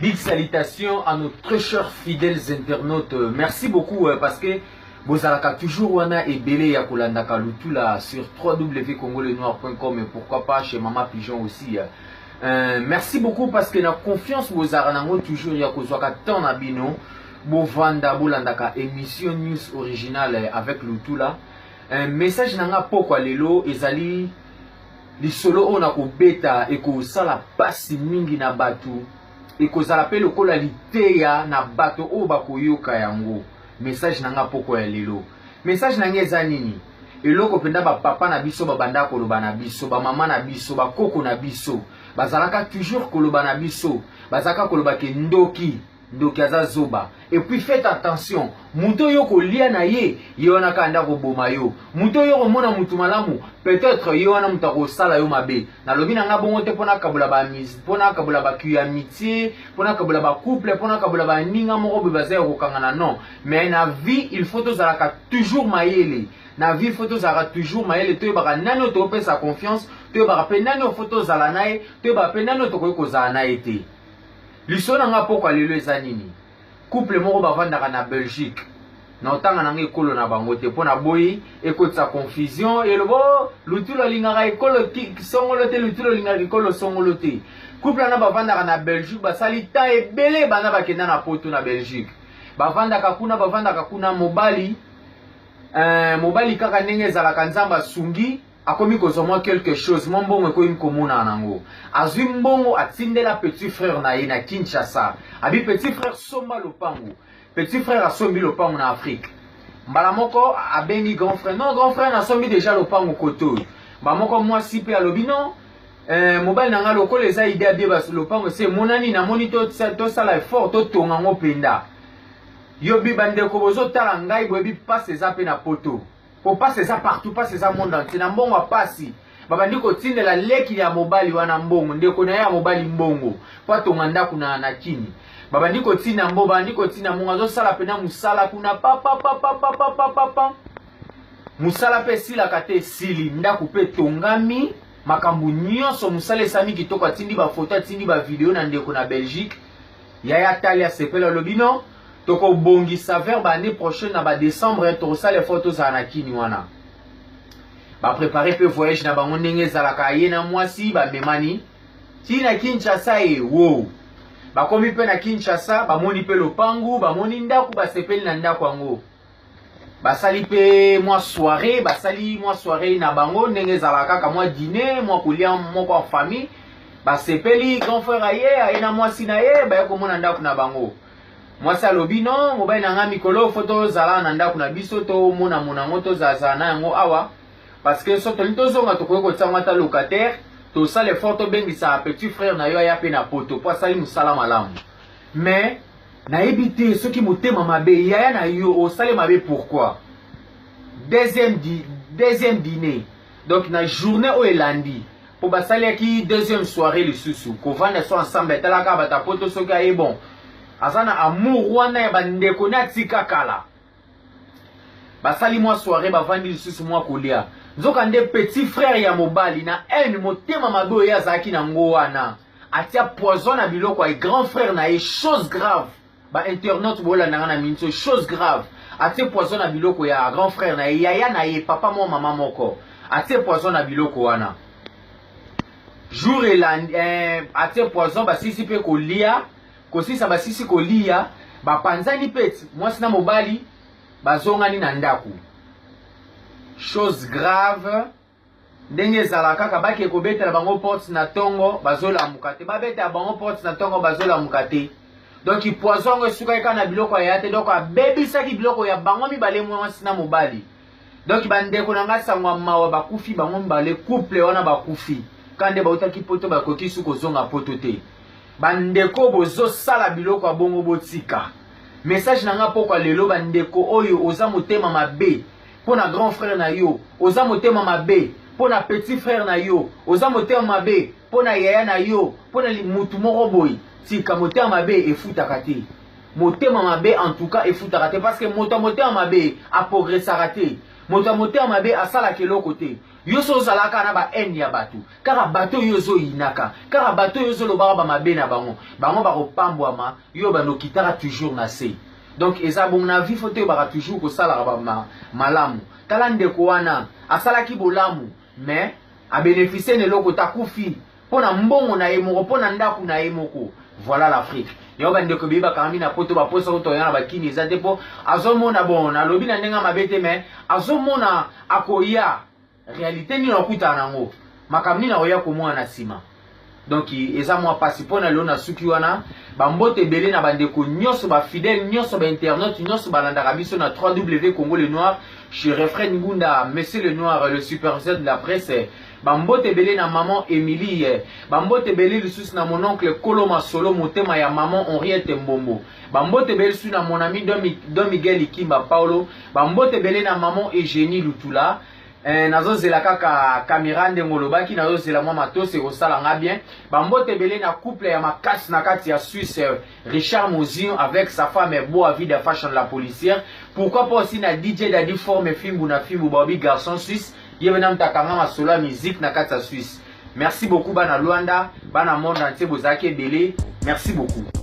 Big salutations à nos très chers fidèles internautes. Merci beaucoup parce que vous avez toujours wana et belé ya kolandaka lutula sur www.congolenoir.com et pourquoi pas chez Mama Pigeon aussi. Merci beaucoup parce que la confiance vous avez toujours ya kozwaka tant na bino bovanda bolandaka émission news originale avec lutula. Message nanga poko lelo ezali lisolo ona ko beta et ko sala pasi mingi na batu et ko sala pe lokola liteya na bato o bakoyoka yango. Message nanga poko ya lelo. Message nanga eza nini? Eloko penda ba papa na biso ba banda koloba na biso, ba mama na biso, ba koko na biso. Bazalaka toujours koloba na biso. Bazaka koloba ke ndoki aza zoba. Et puis faites attention, muto yo kolia na ye, yo na kanda ko boma yo. Muto yo mona mutu malamu, peut-être yo na muta ko sala yo mabe. Na lobi na nga bongo te pona kabula ba mise, pona kabula ba ku amitié, pona kabula ba couple, pona kabula ba ninga moko be bazaya ko kangana non. Mais na vie, il faut tozalaka toujours mayele. Na vie photo zara toujours maele to baka nano to pesa confiance, to baka pe nano photo zala nae, to baka pe nano to ko zala nae te. Lisona nga poko lelo eza nini? Couple moko bavandaka na Belgique. Na otanga nanga ekolo na bango te pona boyi ekotsa confusion et lobo lutula lingaka ekolo songolo te lutula lingaka ekolo songolo te. Couple na bavandaka na Belgique basali ta ebele bana bakenda na poto na Belgique. Bavandaka kuna mobali mobali kaka ndenge ezalaka nzamba sungi akomi kozomwa quelque chose mbongo ekoyi komona nango azwi mbongo atindela petit frère na ye na Kinshasa abi petit frère somba lopango petit frère asombi lopango na Afrique mbala moko abengi grand frère non grand frère asombi déjà lopango koto ba moko mwasi pe alobi non mobali nanga lokola eza idée abie bas lopango se monani na moni to sala effort to tonga ngo penda yobi bandeko bozo tala ngai boyebi passe eza pe na poto po passe eza partout passe eza monde entier na mbongo apasi babandi kotindela leki ya mobali wana mbongo ndeko na ya mobali mbongo po atonga ndako na kini babandi kotinda mbongo babandi kotinda mbongo azosala pena musala kuna papa musala pe silaka te esili ndako pe tongami makambo nyonso musala esami kitoko atindi bafoto atindi bavideo na ndeko na Belgique yaya tali asepela lobi non toko bongi saver ba année prochaine na ba décembre to ça les photos à kini wana ba préparer pe voyage na bango ndenge zalaka ye na mwasi ba memani ti na Kinshasa wow ba komi pe na Kinshasa ba moni pe lopangu ba moni ndako ba sepeli na ndako yango ba sali pe moi soirée na bango ndenge zalaka ka moi dîner moi kolia moko en famille ba sepeli grand frère aye na mwasi na ye ba ko mona ndako na bango. Moi ça lobi non mobile nanga mikolo photo zala na ndako na biso to mona moto zaza na yango awa parce que soto lito zonga to ko tsanga ta locataire to ça les photos bengi sa petit frère na yo ya pe na poto po sali musala malamu mais na ebité ceux qui motema mabe ya na yo o sale mabe pourquoi deuxième dîner donc na journée o elandi pour basali ki deuxième soirée le susu ko vanda so ensemble talaka bata poto soki aye bon azana amour wana ya bandeko na tika kala basali moi soirée bavandi lisusu moi kolia nzoka nde petit frère ya mobali na haine motema mabe ya zaki na ngo wana atia poison na biloko ya grand frère na ye chose grave ba internaute bola na minso chose grave atia poison na biloko ya grand frère na ye yaya na ye papa mo mama moko atia poison na biloko wana jour eland atia poison basisi pe kolia kosisa basisi kolia bapanzani peti mwasi na mobali bazongani na ndako chose grave ndenge ezalaka kaka baki ekobetela bango porte na tongo bazolamuka te babetela bango porte na tongo bazolamuka te donc poison esuka eka na biloko ya te donc abebisaki biloko ya bango mibale mwasi na mobali donc bandeko na nga sangwa mawa bakufi bango mibale couple wana bakufi kande bautaki poto bakoki su kozonga poto te bandeko bozo sala biloko ya bongo botika message nanga poko lelo bandeko oyo oza motema mabe pona grand frère na yo oza motema mabe pona petit frère na yo oza motema mabe pona yaya na yo pona mutu moko boy tika motema mabe efutaka te motema mabe en tout cas efutaka te parce que motema mabe a progressera te motema mabe asala keloko te yo so zalaka na ba en ya batu kaka bato yo zo inaka kaka bato yo zo lobaka ba mabe na bango ba kopambwama yo bando kitaka toujours na se donc eza bon na vie foto ba toujours ko sala ba malamu tala ndeko wana asalaki bolamu mais a bénéficier ne loko takufi pona mbongo na yemoko pona ndaku na yemoko. Voilà l'Afrique. Yo bande ko biba kami na poto ba posa to yana ba kini za depo azomona bon na lobi na ndenga mabete mais azomona akoya réalité ni okuta nango makamni na oya ko mwana sima. Donc eza moi pasi pona lo na suki wana ba mbote belé na bande ko nyoso ba fidèle nyoso ba internet nyoso ba landa biso na 3W Congo le Noir chez Refrain Ngunda Monsieur le Noir le superviseur de la presse. Bambote belé na maman Émilie, bambote belé le sous na mon oncle Koloma Solo motema ya maman Henriette Mbombo, bambote belé sous na mon ami Don Miguel Ikimba Paulo, bambote belé na maman Eugénie Lutula, nazo zela kaka caméra ndengolobaki nazo zela mwa matose osala nga bien, bambote belé na couple ya makasi na kati ya Suisse Richard Mozion avec sa femme Boa Vida Fashion la policière, pourquoi pas aussi na DJ Daddy Forme Fimbu na Fimbu Bobby garçon suisse. Solo musique na kata Suisse. Merci beaucoup bana Luanda, bana monde entier bozaki belé. Merci beaucoup.